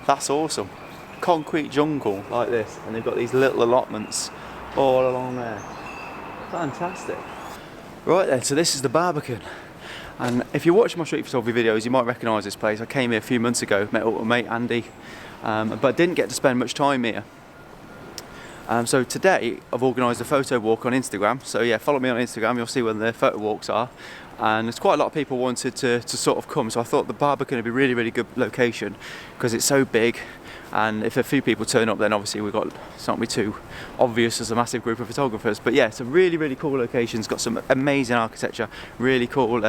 That's awesome. Concrete jungle like this, and they've got these little allotments all along there. Fantastic. Right then, so this is the Barbican. And if you watch my street photography videos, you might recognise this place. I came here a few months ago, met up with mate Andy, but didn't get to spend much time here. So today I've organised a photo walk on Instagram. So yeah, follow me on Instagram, you'll see when the photo walks are. And there's quite a lot of people wanted to sort of come, so I thought the Barbican would be a really, really good location because it's so big. And if a few people turn up, then obviously it's not going to be too obvious as a massive group of photographers. But yeah, it's a really, really cool location. It's got some amazing architecture, really cool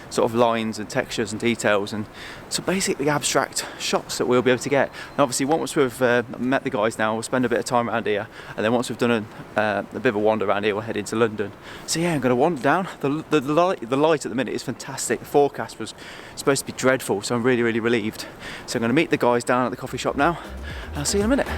sort of lines and textures and details, and so basically abstract shots that we'll be able to get. And obviously once we've met the guys now, we'll spend a bit of time around here, and then once we've done a bit of a wander around here, we'll head into London. So yeah, I'm going to wander down. The light at the minute is fantastic. The forecast was supposed to be dreadful, so I'm really, really relieved. So I'm going to meet the guys down at the coffee shop now. I'll see you in a minute.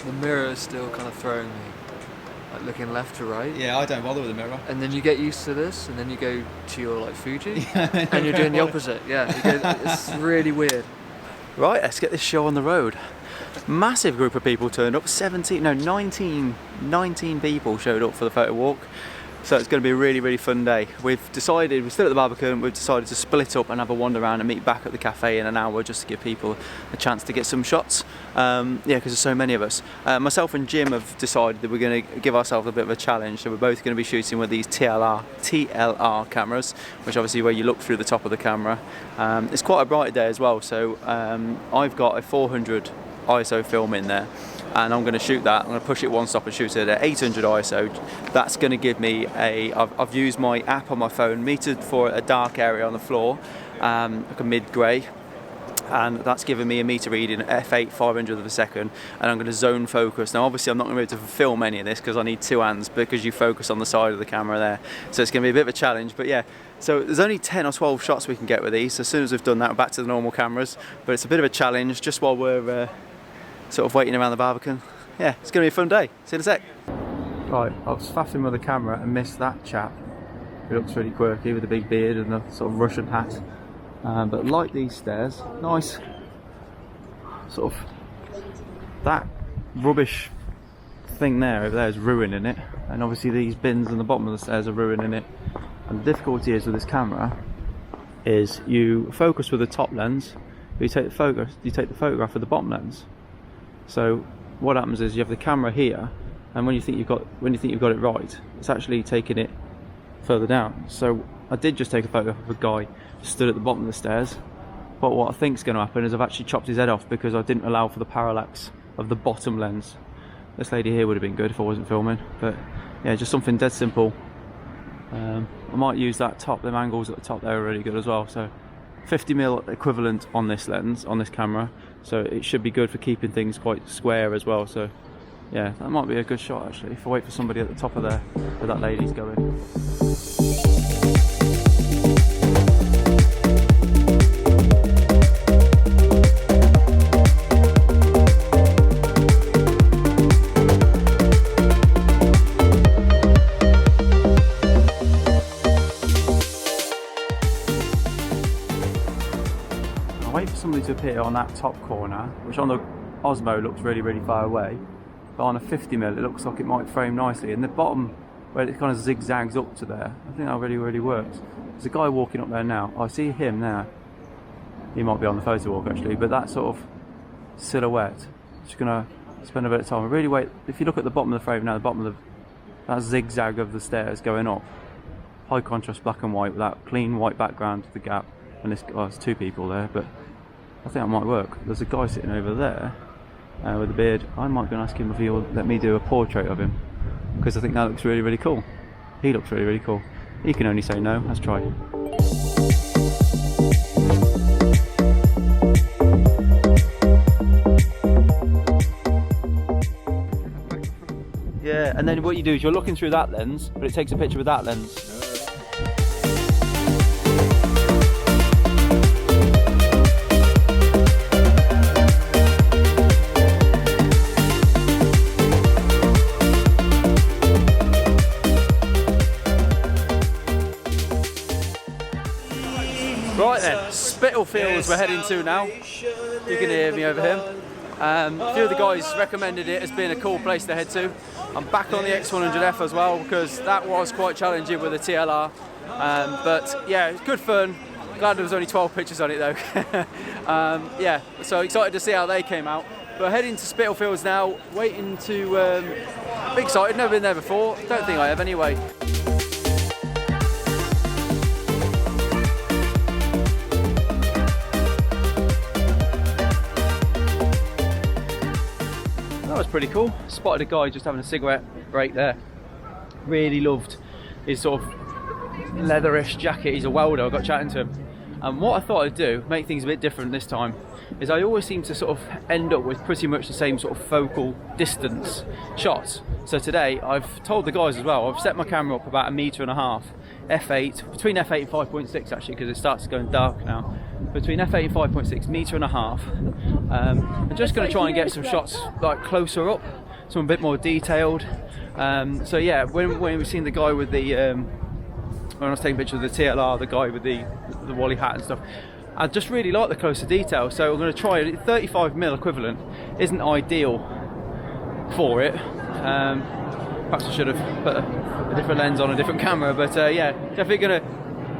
The mirror is still kind of throwing me, like looking left to right. Yeah, I don't bother with the mirror. And then you get used to this, and then you go to your like Fuji, and you're doing the opposite. Yeah, it's really weird. Right, let's get this show on the road. Massive group of people turned up. 19 people showed up for the photo walk. So it's going to be a really, really fun day. We're still at the Barbican, we've decided to split up and have a wander around and meet back at the cafe in an hour just to give people a chance to get some shots. Yeah, because there's so many of us. Myself and Jim have decided that we're going to give ourselves a bit of a challenge. So we're both going to be shooting with these TLR cameras, which obviously where you look through the top of the camera. It's quite a bright day as well, so I've got a 400 ISO film in there. And I'm going to shoot that. I'm going to push it one stop and shoot it at 800 ISO. That's going to give me I've used my app on my phone, metered for a dark area on the floor, like a mid-grey, and that's given me a meter reading f8 500th of a second, and I'm going to zone focus. Now obviously I'm not going to be able to film any of this because I need two hands, because you focus on the side of the camera there, so it's going to be a bit of a challenge. But yeah, so there's only 10 or 12 shots we can get with these. So as soon as we've done that, we're back to the normal cameras, but it's a bit of a challenge just while we're sort of waiting around the Barbican. Yeah, it's going to be a fun day. See you in a sec. Right, I was faffing with the camera and missed that chap. He looks really quirky with a big beard and a sort of Russian hat. But like these stairs, nice. Sort of that rubbish thing there over there is ruining it, and obviously these bins on the bottom of the stairs are ruining it. And the difficulty is with this camera is you focus with the top lens, but you take the photograph with the bottom lens. So what happens is you have the camera here, and when you think you've got it right, it's actually taking it further down. So I did just take a photo of a guy stood at the bottom of the stairs, but what I think is going to happen is I've actually chopped his head off because I didn't allow for the parallax of the bottom lens. This lady here would have been good if I wasn't filming, but yeah, just something dead simple. I might use that top, them angles at the top there are really good as well. So 50mm equivalent on this lens, on this camera, so it should be good for keeping things quite square as well. So yeah, that might be a good shot actually, if I wait for somebody at the top of there where that lady's going. Wait for somebody to appear on that top corner, which on the Osmo looks really, really far away, but on a 50mm it looks like it might frame nicely. And the bottom, where it kind of zigzags up to there, I think that really, really works. There's a guy walking up there now. I see him now. He might be on the photo walk actually, but that sort of silhouette, just gonna spend a bit of time. I really wait. If you look at the bottom of the frame now, the bottom of that zigzag of the stairs going up, high contrast black and white with that clean white background to the gap. And there's two people there, but I think that might work. There's a guy sitting over there with a beard. I might go and ask him if he'll let me do a portrait of him, because I think that looks really, really cool. He looks really, really cool. He can only say no. Let's try. Yeah, and then what you do is you're looking through that lens, but it takes a picture with that lens. Right then, Spitalfields we're heading to now. You can hear me over here. A few of the guys recommended it as being a cool place to head to. I'm back on the X100F as well because that was quite challenging with the TLR. But yeah, it's good fun. Glad there was only 12 pictures on it though. Yeah, so excited to see how they came out. We're heading to Spitalfields now, waiting to... be excited, never been there before. Don't think I have anyway. That was pretty cool. Spotted a guy just having a cigarette break there. Really loved his sort of leatherish jacket. He's a welder. I got chatting to him. And what I thought I'd do, make things a bit different this time, is I always seem to sort of end up with pretty much the same sort of focal distance shots. So today I've told the guys as well, I've set my camera up about 1.5 meters, f8, between f8 and 5.6 actually, because it starts going dark now. Between f8 and 5.6, 1.5 meters. I'm just going to try and get some shots like closer up, some a bit more detailed. So yeah, when we've seen the guy with the when I was taking pictures of the TLR, the guy with the Wally hat and stuff, I just really like the closer detail. So I'm going to try it. 35mm equivalent isn't ideal for it. Perhaps I should have put a different lens on a different camera, but yeah, definitely going to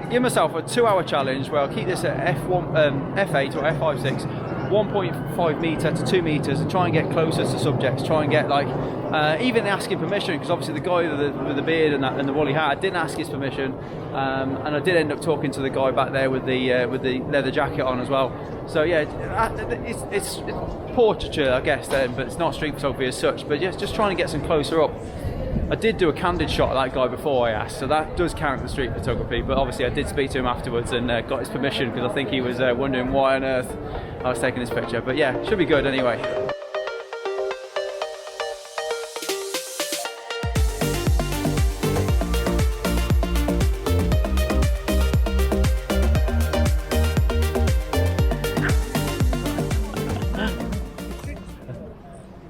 give myself a 2-hour challenge where I'll keep this at f8 or f5.6, 1.5 meter to 2 meters, and try and get closer to subjects. Try and get like even asking permission, because obviously the guy with the beard and the Wally hat, I didn't ask his permission, and I did end up talking to the guy back there with the leather jacket on as well. So yeah, it's portraiture, I guess, then, but it's not street photography as such. But yes, just trying to get some closer up. I did do a candid shot of that guy before I asked, so that does count the street photography, but obviously I did speak to him afterwards and got his permission, because I think he was wondering why on earth I was taking this picture. But yeah, should be good anyway.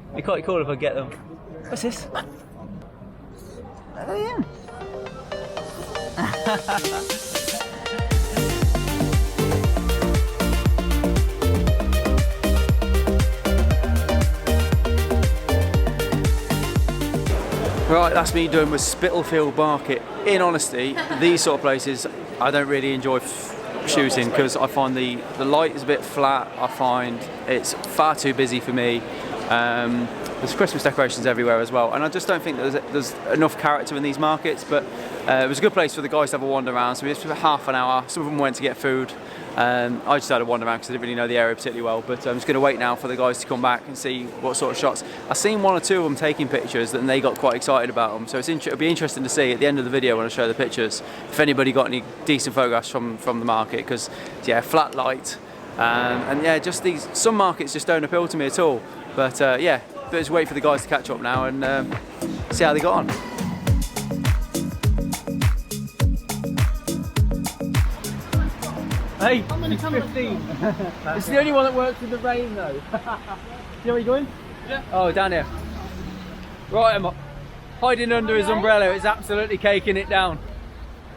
It'd be quite cool if I get them. What's this? Oh yeah. Right, that's me done with Spitalfield Market. In honesty, these sort of places I don't really enjoy shooting, because I find the light is a bit flat. I find it's far too busy for me. There's Christmas decorations everywhere as well, and I just don't think there's enough character in these markets. But it was a good place for the guys to have a wander around, so we just for half an hour. Some of them went to get food. I just had a wander around because I didn't really know the area particularly well, but I'm just going to wait now for the guys to come back and see what sort of shots. I've seen 1 or 2 of them taking pictures and they got quite excited about them, so it'll be interesting to see at the end of the video when I show the pictures if anybody got any decent photographs from the market, because yeah, flat light, and yeah, just some markets just don't appeal to me at all. But yeah, let's wait for the guys to catch up now and see how they got on. Hey, I'm only 15. It's the only one that works in the rain though. You know where you're going? Yeah. Oh, down here. Right, I'm hiding under his umbrella. It's absolutely caking it down.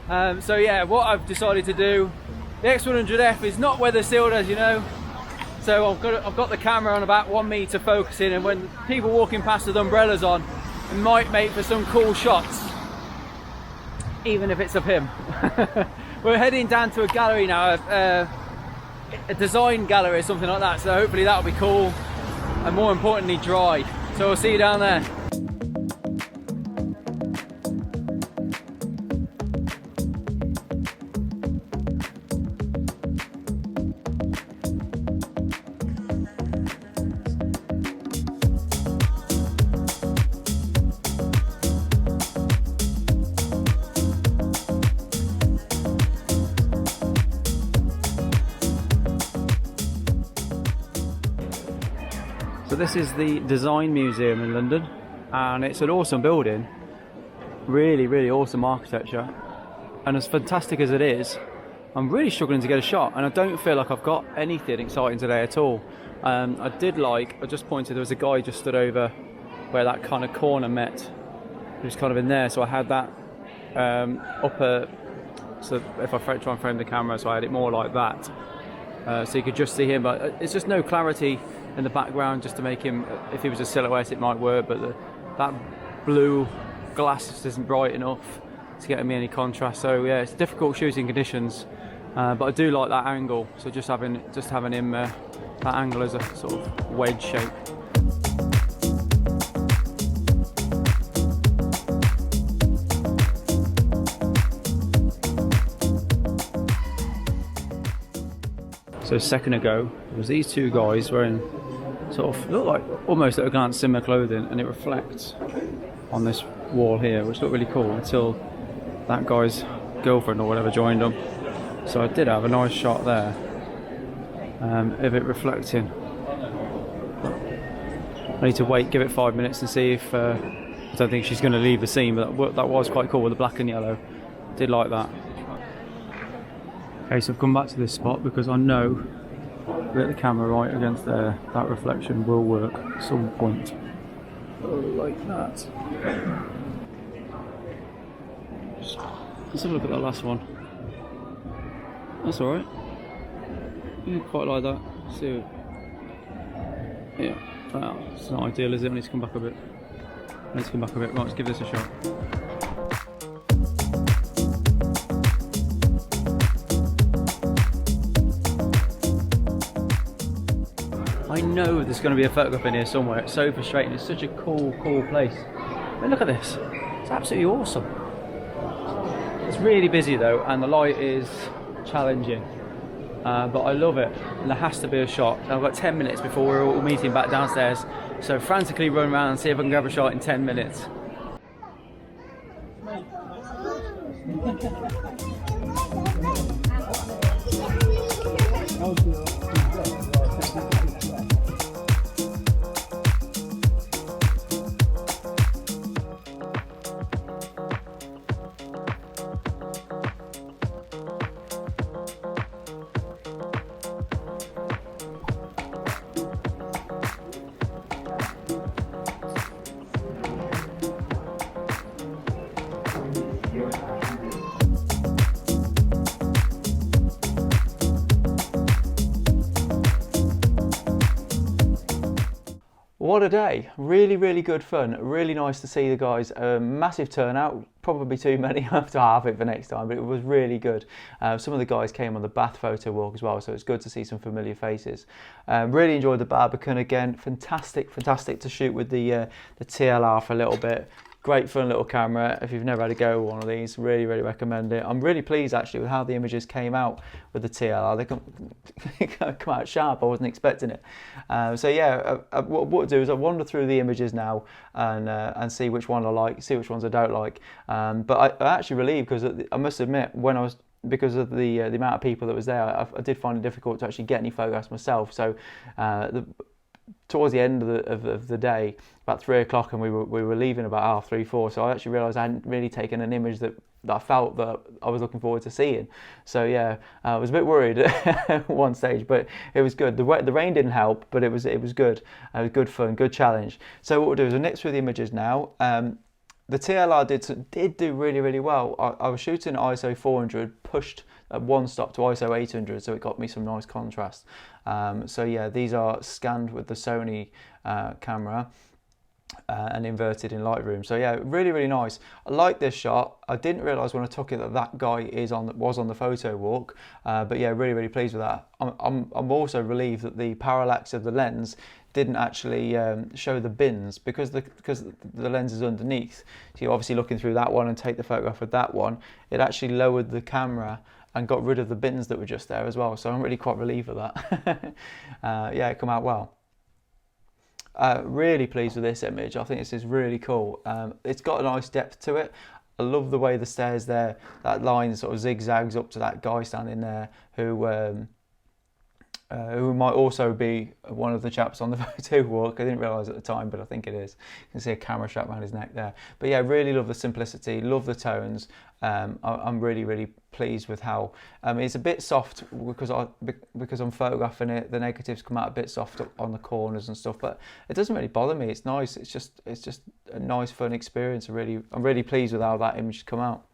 So yeah, what I've decided to do, the X100F is not weather sealed, as you know. So I've got the camera on about 1 meter focusing, and when people walking past with umbrellas on, it might make for some cool shots, even if it's of him. We're heading down to a gallery now, a design gallery or something like that, so hopefully that'll be cool, and more importantly dry. So we'll see you down there. So this is the Design Museum in London, and it's an awesome building, really, really awesome architecture, and as fantastic as it is, I'm really struggling to get a shot, and I don't feel like I've got anything exciting today at all. I just pointed, there was a guy just stood over where that kind of corner met, he was kind of in there, so I had that upper so if I try and frame the camera, so I had it more like that, so you could just see him, but it's just no clarity in the background just to make him, if he was a silhouette it might work, but that blue glass just isn't bright enough to get me any contrast. So yeah, it's difficult shooting conditions, but I do like that angle, so just having him that angle as a sort of wedge shape. So a second ago, there was these two guys wearing sort of, look like almost at a glance similar clothing, and it reflects on this wall here, which looked really cool until that guy's girlfriend or whatever joined them. So I did have a nice shot there of it reflecting. I need to wait, give it 5 minutes and see if I don't think she's going to leave the scene, but that was quite cool with the black and yellow. Did like that. Okay, so I've come back to this spot because I know that the camera right against there, that reflection will work at some point. Like that. Let's have a look at that last one. That's alright. Yeah, quite like that. See, yeah, well, it's not ideal, is it? I need to come back a bit. Right, let's give this a shot. I know there's going to be a photograph in here somewhere. It's so frustrating. It's such a cool place. But look at this. It's absolutely awesome. It's really busy though, and the light is challenging. But I love it. And there has to be a shot. And I've got 10 minutes before we're all meeting back downstairs. So frantically run around and see if I can grab a shot in 10 minutes. What a day. Really good fun. Really nice to see the guys. Massive turnout, probably too many. I have to halve it for next time, but it was really good. Some of the guys came on the Bath photo walk as well, so it's good to see some familiar faces. Really enjoyed the Barbican again. Fantastic to shoot with the TLR for a little bit. Great fun little camera. If you've never had a go with one of these, really recommend it. I'm really pleased actually with how the images came out with the TLR. They come out sharp. I wasn't expecting it. So yeah, what I'll do is I'll wander through the images now and see which one I like, see which ones I don't like. But I actually relieved because I must admit, because of the amount of people that was there, I did find it difficult to actually get any photographs myself. So towards the end of the day, about 3 o'clock, and we were leaving about 3:30, 4. So I actually realised I hadn't really taken an image that I felt that I was looking forward to seeing. So yeah, I was a bit worried at one stage, but it was good. The rain didn't help, but it was good. It was good fun, good challenge. So what we'll do is we'll nip through the images now. The TLR did do really well. I was shooting at ISO 400, pushed at one stop to ISO 800, so it got me some nice contrast. So yeah, these are scanned with the Sony camera and inverted in Lightroom. So yeah, really nice. I like this shot. I didn't realise when I took it that guy was on the photo walk, but yeah, really pleased with that. I'm also relieved that the parallax of the lens didn't actually show the bins because the lens is underneath. So you're obviously looking through that one and take the photograph with that one. It actually lowered the camera and got rid of the bins that were just there as well. So I'm really quite relieved with that. Yeah, it came out well. Really pleased with this image. I think this is really cool. It's got a nice depth to it. I love the way the stairs there, that line sort of zigzags up to that guy standing there who might also be one of the chaps on the photo walk. I didn't realise at the time, but I think it is. You can see a camera strap around his neck there. But yeah, really love the simplicity, love the tones. I'm really pleased with how it's a bit soft because I'm photographing it. The negatives come out a bit soft on the corners and stuff, but it doesn't really bother me. It's nice. It's just a nice, fun experience. I'm really pleased with how that image has come out.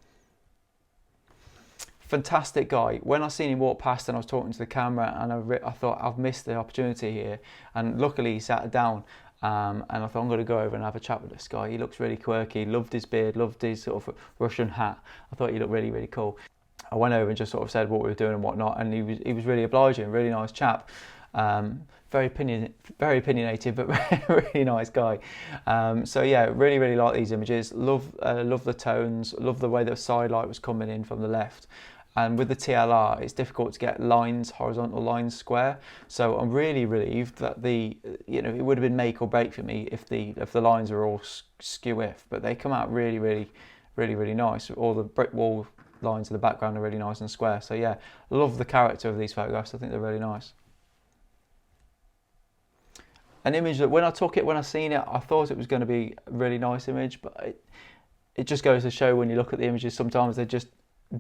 fantastic guy. When I seen him walk past and I was talking to the camera, and I thought I've missed the opportunity here, and luckily he sat down, and I thought I'm going to go over and have a chat with this guy. He looks really quirky, loved his beard, loved his sort of Russian hat. I thought he looked really, really cool. I went over and just sort of said what we were doing and whatnot, and he was really obliging, really nice chap. Very opinionated, but really nice guy. So yeah, really, really like these images. Love the tones. Love the way the side light was coming in from the left. And with the TLR, it's difficult to get lines, horizontal lines square. So I'm really relieved that it would have been make or break for me if the lines are all skew-if, but they come out really, really, really, really nice. All the brick wall lines in the background are really nice and square. So yeah, love the character of these photographs. I think they're really nice. An image that when I seen it, I thought it was going to be a really nice image, but it just goes to show when you look at the images, sometimes they just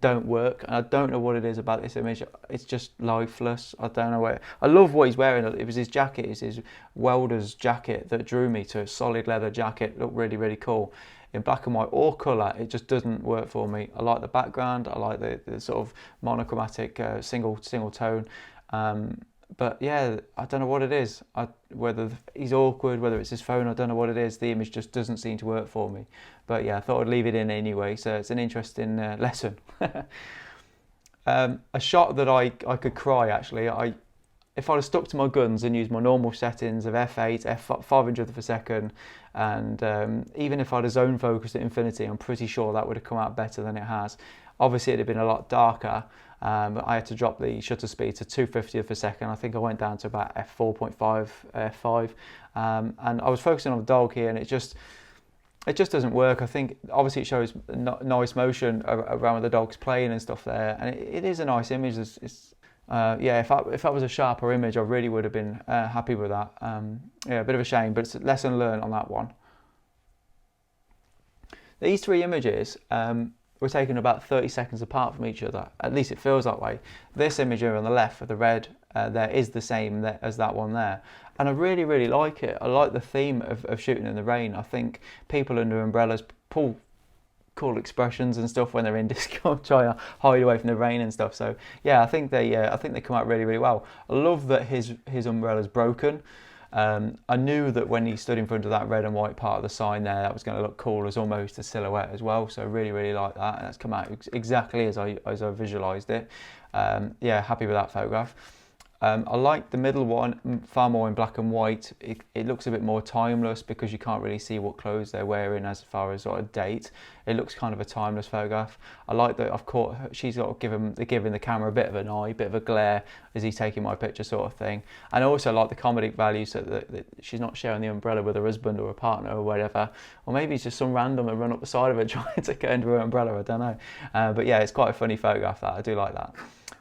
don't work. And I don't know what it is about this image. It's just lifeless. I don't know where. I love what he's wearing. It was his jacket. It's his welder's jacket that drew me to a solid leather jacket. It looked really, really cool. In black and white or colour, it just doesn't work for me. I like the background. I like the sort of monochromatic single tone. But yeah, I don't know what it is. Whether he's awkward, whether it's his phone, I don't know what it is. The image just doesn't seem to work for me. But yeah, I thought I'd leave it in anyway. So it's an interesting lesson. A shot that I could cry actually. If I'd have stuck to my guns and used my normal settings of f8, f500th of a second, and even if I'd have zone focused at infinity, I'm pretty sure that would have come out better than it has. Obviously, it'd have been a lot darker. But I had to drop the shutter speed to 250th a second. I think I went down to about f4.5, f5, and I was focusing on the dog here, and it just doesn't work. I think obviously it shows nice motion around with the dogs playing and stuff there, and it is a nice image. Yeah, if that was a sharper image, I really would have been happy with that. Yeah, a bit of a shame, but it's a lesson learned on that one. These three images were taken about 30 seconds apart from each other. At least it feels that way. This image here on the left with the red there is the same as that one there. And I really, really like it. I like the theme of shooting in the rain. I think people under umbrellas pull cool expressions and stuff when they're in Discord, trying to hide away from the rain and stuff. So yeah, I think they come out really, really well. I love that his umbrella's broken. I knew that when he stood in front of that red and white part of the sign there, that was going to look cool as almost a silhouette as well. So really, really like that, and that's come out exactly as I visualised it. Yeah, happy with that photograph. I like the middle one far more in black and white. It looks a bit more timeless because you can't really see what clothes they're wearing as far as sort of date. It looks kind of a timeless photograph. I like that I've caught her, she's got giving the camera a bit of an eye, bit of a glare as he's taking my picture sort of thing. And I also like the comedic value, so that she's not sharing the umbrella with her husband or a partner or whatever. Or maybe it's just some random that run up the side of her trying to get into her umbrella, I don't know. But yeah, it's quite a funny photograph that, I do like that.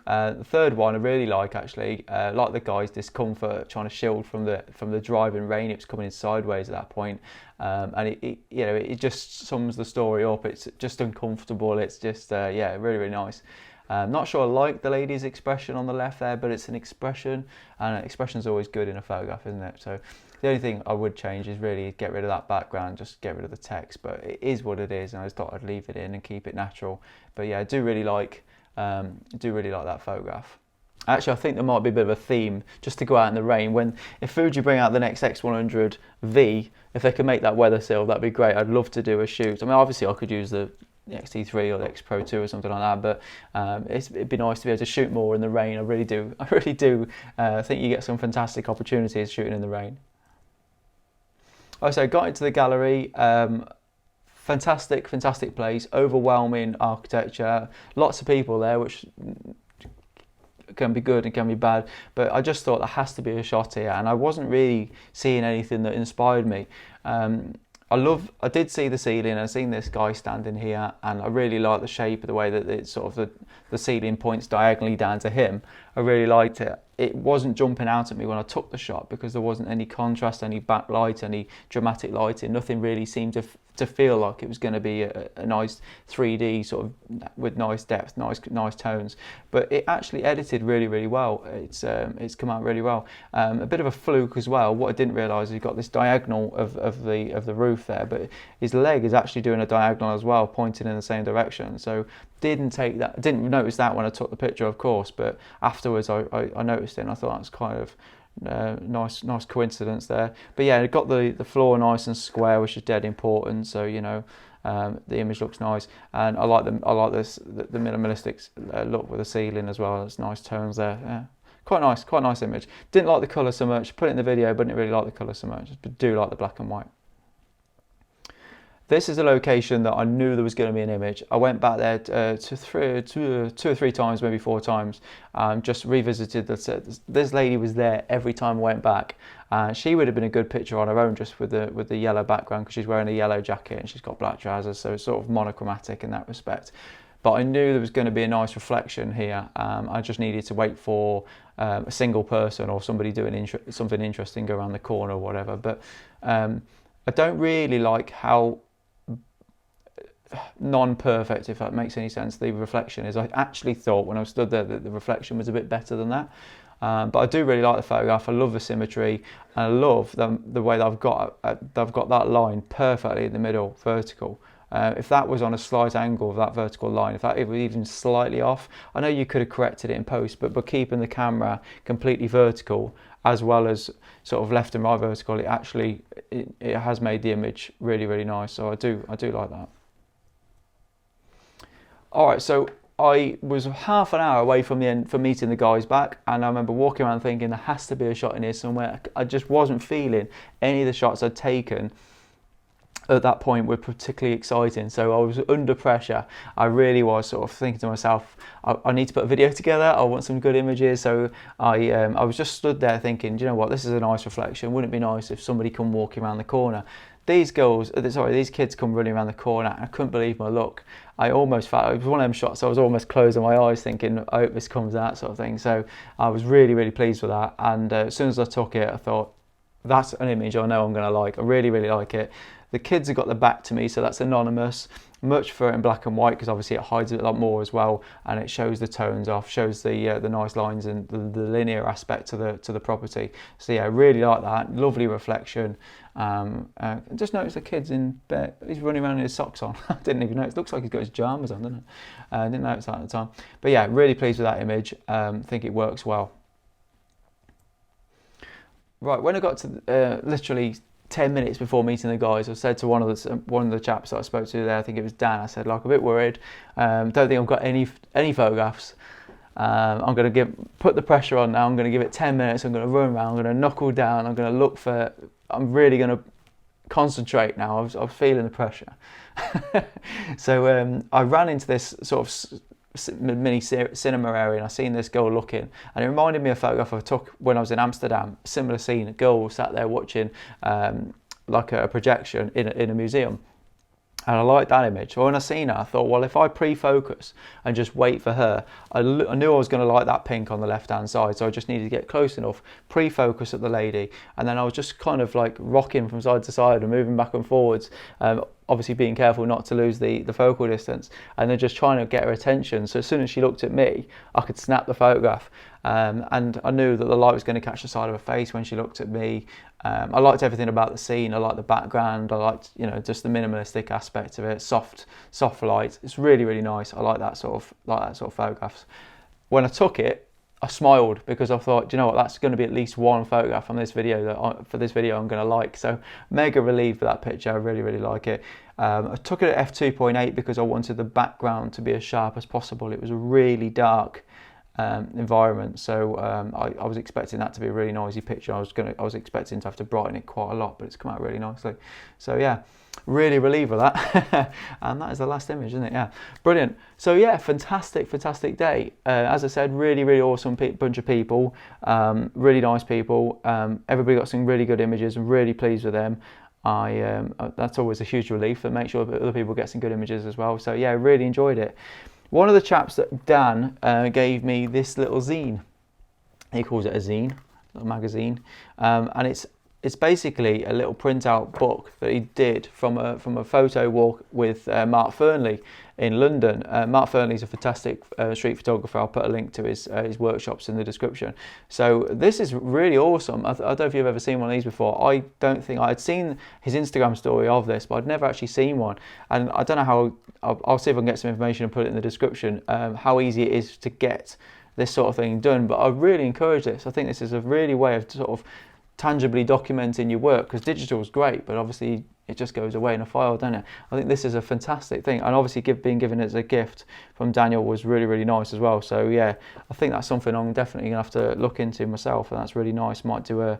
The third one I really like actually, like the guy's discomfort trying to shield from the driving rain. It was coming in sideways at that point, and it just sums the story up. It's just uncomfortable. It's just yeah, really, really nice. Not sure I like the lady's expression on the left there, but it's an expression, and expression's always good in a photograph, isn't it? So the only thing I would change is really get rid of that background, just get rid of the text. But it is what it is, and I just thought I'd leave it in and keep it natural. But yeah, I do really like that photograph. Actually, I think there might be a bit of a theme just to go out in the rain. If Fuji bring out the next X100V, if they can make that weather seal, that'd be great. I'd love to do a shoot. I mean, obviously I could use the X-T3 or the X Pro 2 or something like that, but it'd be nice to be able to shoot more in the rain. I really do. I think you get some fantastic opportunities shooting in the rain. So I got into the gallery. Fantastic place, overwhelming architecture, lots of people there, which can be good and can be bad, but I just thought there has to be a shot here, and I wasn't really seeing anything that inspired me. I did see the ceiling. I've seen this guy standing here, and I really like the shape of the way that it's sort of the ceiling points diagonally down to him. I really liked it. It wasn't jumping out at me when I took the shot because there wasn't any contrast, any backlight, any dramatic lighting. Nothing really seemed to feel like it was going to be a nice 3D sort of with nice depth, nice tones. But it actually edited really, really well. It's come out really well. A bit of a fluke as well. What I didn't realise is you've got this diagonal of the roof there, but his leg is actually doing a diagonal as well, pointing in the same direction. So didn't notice that when I took the picture, of course, but afterwards I noticed it, and I thought that's kind of nice coincidence there. But yeah, it got the floor nice and square, which is dead important. So you know, the image looks nice, and I like the minimalistic look with the ceiling as well. It's nice tones there. Yeah. Quite nice image. Didn't like the colour so much. Put it in the video, but didn't really like the colour so much. But do like the black and white. This is a location that I knew there was going to be an image. I went back there two or three times, maybe 4 times. Just revisited this lady was there every time I went back. She would have been a good picture on her own, just with the yellow background, because she's wearing a yellow jacket and she's got black trousers, so it's sort of monochromatic in that respect. But I knew there was going to be a nice reflection here. I just needed to wait for a single person or somebody doing something interesting go around the corner or whatever. But I don't really like how non-perfect, if that makes any sense, the reflection is. I actually thought when I stood there that the reflection was a bit better than that. But I do really like the photograph. I love the symmetry, and I love the way that I've got that line perfectly in the middle, vertical. If that was on a slight angle of that vertical line, if it was even slightly off, I know you could have corrected it in post, but by keeping the camera completely vertical as well as sort of left and right vertical, it has made the image really nice. So I do like that. All right, so I was half an hour away from meeting the guys back, and I remember walking around thinking there has to be a shot in here somewhere. I just wasn't feeling any of the shots I'd taken at that point were particularly exciting, so I was under pressure. I really was sort of thinking to myself, I need to put a video together, I want some good images. So I was just stood there thinking, do you know what, this is a nice reflection, wouldn't it be nice if somebody come walking around the corner? These kids come running around the corner, and I couldn't believe my luck. I almost felt, it was one of them shots, I was almost closing my eyes thinking, I hope this comes out, sort of thing. So I was really pleased with that, and as soon as I took it, I thought, that's an image I know I'm going to like. I really like it. The kids have got the back to me, so that's anonymous. Much prefer it in black and white, because obviously it hides it a lot more as well, and it shows the tones off, shows the nice lines and the linear aspect to the property. So yeah, I really like that. Lovely reflection. Just noticed the kids in bed. He's running around in his socks on. I didn't even notice. Looks like he's got his pyjamas on, doesn't it? I didn't notice that at the time. But yeah, really pleased with that image. Think it works well. Right, when I got to literally 10 minutes before meeting the guys, I said to one of the chaps that I spoke to there, I think it was Dan, I said, like, a bit worried, don't think I've got any photographs. I'm going to put the pressure on now. I'm going to give it 10 minutes. I'm going to run around. I'm going to knuckle down. I'm really going to concentrate now. I was feeling the pressure. So I ran into this sort of mini cinema area, and I seen this girl looking, and it reminded me of a photograph I took when I was in Amsterdam. Similar scene, a girl sat there watching like a projection in a museum, and I liked that image. So when I seen her, I thought, well, if I pre-focus and just wait for her, I knew I was going to like that pink on the left hand side, so I just needed to get close enough, pre-focus at the lady, and then I was just kind of like rocking from side to side and moving back and forwards, obviously being careful not to lose the focal distance, and then just trying to get her attention. So as soon as she looked at me, I could snap the photograph, and I knew that the light was going to catch the side of her face when she looked at me. I liked everything about the scene. I liked the background. I liked, just the minimalistic aspect of it. Soft light. It's really nice. I like that sort of photographs. When I took it, I smiled, because I thought, do you know what, that's going to be at least one photograph on this video for this video I'm going to like. So mega relieved for that picture. I really like it. I took it at f2.8 because I wanted the background to be as sharp as possible. It was a really dark environment, so I was expecting that to be a really noisy picture. I was expecting to have to brighten it quite a lot, but it's come out really nicely. So yeah, really relieved with that. And that is the last image, isn't it? Yeah, brilliant. So yeah, fantastic day. As I said, really awesome bunch of people, really nice people. Everybody got some really good images. I'm really pleased with them. That's always a huge relief, to make sure that other people get some good images as well. So yeah, really enjoyed it. One of the chaps that Dan gave me this little zine. He calls it a zine, a magazine, and it's It's basically a little printout book that he did from a photo walk with Mark Fernley in London. Mark Fernley's a fantastic street photographer. I'll put a link to his workshops in the description. So this is really awesome. I don't know if you've ever seen one of these before. I don't think I'd seen his Instagram story of this, but I'd never actually seen one. And I don't know how, I'll see if I can get some information and put it in the description, how easy it is to get this sort of thing done. But I really encourage this. I think this is a really way of sort of tangibly documenting your work, because digital is great, but obviously it just goes away in a file, doesn't it? I think this is a fantastic thing, and obviously being given it as a gift from Daniel was really, really nice as well. So yeah, I think that's something I'm definitely gonna have to look into myself, and that's really nice. Might do a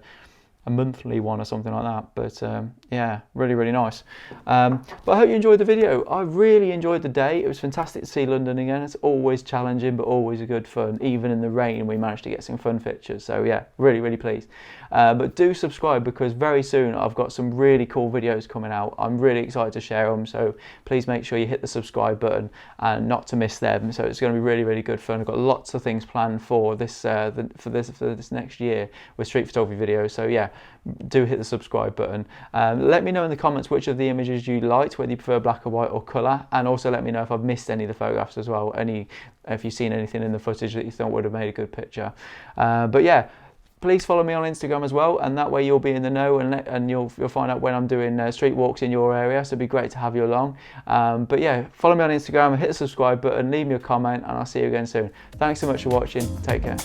monthly one or something like that, but yeah, really, really nice. But I hope you enjoyed the video. I really enjoyed the day. It was fantastic to see London again. It's always challenging, but always a good fun. Even in the rain, we managed to get some fun pictures. So yeah, really, really pleased. But do subscribe, because very soon I've got some really cool videos coming out. I'm really excited to share them, so please make sure you hit the subscribe button and not to miss them. So it's going to be really, really good fun. I've got lots of things planned for this for this next year with street photography videos. So yeah, do hit the subscribe button. Let me know in the comments which of the images you liked, whether you prefer black or white or colour, and also let me know if I've missed any of the photographs as well, if you've seen anything in the footage that you thought would have made a good picture. But yeah, please follow me on Instagram as well, and that way you'll be in the know, and you'll find out when I'm doing street walks in your area, so it'd be great to have you along. But yeah, follow me on Instagram, hit the subscribe button, leave me a comment, and I'll see you again soon. Thanks so much for watching. Take care.